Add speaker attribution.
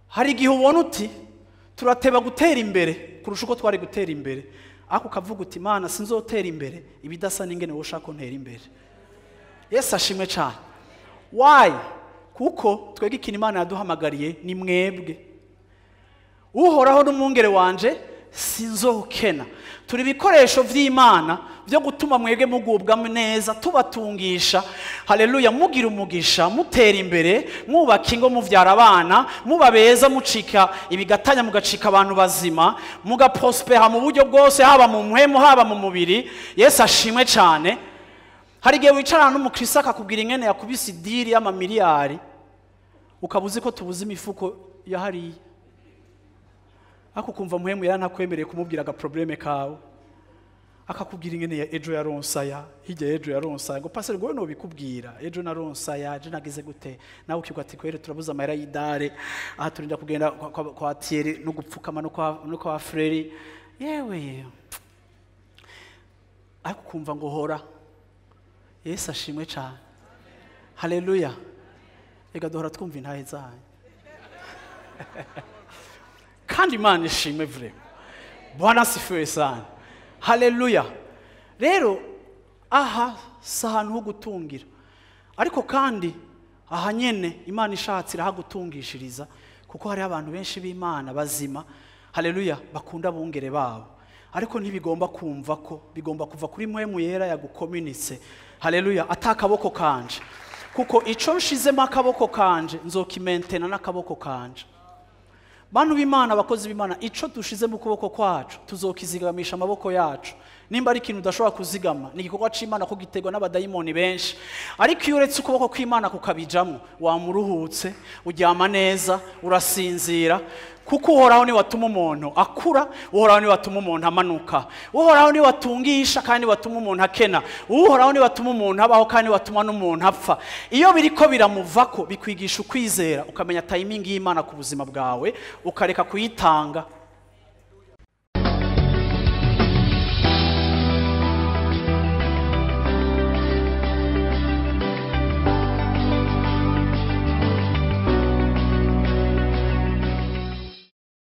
Speaker 1: hari igihe ubona uti turateba gutera imbere kurusha uko twari gutera imbere, ariko ukavuga uti Mana sinzotera imbere ibidasa n'ingene wowe ushaka ko ntera imbere. Yesu ashimwe cyane. Why? Kuko twege ikintu Imana yaduhamagariye ni mwebwe. Uhoraho n'umwungere wanje sinzokena. Turi ibikoresho vy'Imana byo gutuma mwebwe mugubwa neza, tubatungisha, haleluya, mugira umugisha, mutera imbere, mwubaka ingo, muvyara abana, mubabeza, mucika ibigatanya, mugacika abantu bazima, mugaprospera mu buryo bwose, haba mu mpwemu haba mu mubiri. Yesu ashimwe cyane. Hari igihe wicarana n'umukristo akakubwira ingene yakubise idiri y'amamiliyari, ukabuzi ko tubuze imifuko yahariye, ako kumva muhemu yaranakwemereye kumubwira aga probleme kawe, akakubwira ingene ejo yaronsaya, hirya ejo yaronsaya, ngo pastor ngo no bikubwira ejo naronsaya, je nagize gute, nawe ukigwa ati kwere turabuza amahera y'idare, aha turinda kugenda kwa Thierry no gupfukama no kwa frere, yewe ako kumva ngo hora. Yesu ashimwe cyane. Haleluya. Ega duhora twumva intahe zanyu. Kandi Imana ishimwe vrema. Bwana asifiwe sana. Haleluya. Rero aha sahantu ho gutungira. Ariko kandi aha nyene Imana ishatse irahagutungishiriza, kuko hari abantu benshi b'Imana bazima, haleluya, bakunda bungere babo. Ariko ntibigomba kumva ko bigomba kuva kuri mpwemu yera yagukominitse, haleluya, atakaboko kanje, kuko ico nshizemo akaboko kanje nzokimentena n'akaboko kanje. Bantu b'Imana, abakozi b'Imana, ico dushize mu kuboko kwacu tuzokizigamisha amaboko yacu. Nimba ari ikintu udashobora kuzigama, ni igikorwa c'Imana ko gitegwa n'abadayimoni benshi, ariko iyo uretse ukuboko kw'Imana kukabijamwo, wamuruhutse, uryama neza, urasinzira, kuko Uhoraho ni watuma umuntu akura, Uhoraho ni watuma umuntu amanuka, Uhoraho ni watungisha kandi watuma umuntu akena, Uhoraho ni watuma umuntu abaho kandi watuma n'umuntu apfa. Iyo biriko biramuvako bikwigisha ukwizera, ukamenya timing y'Imana ku buzima bwawe, ukareka kuyitanga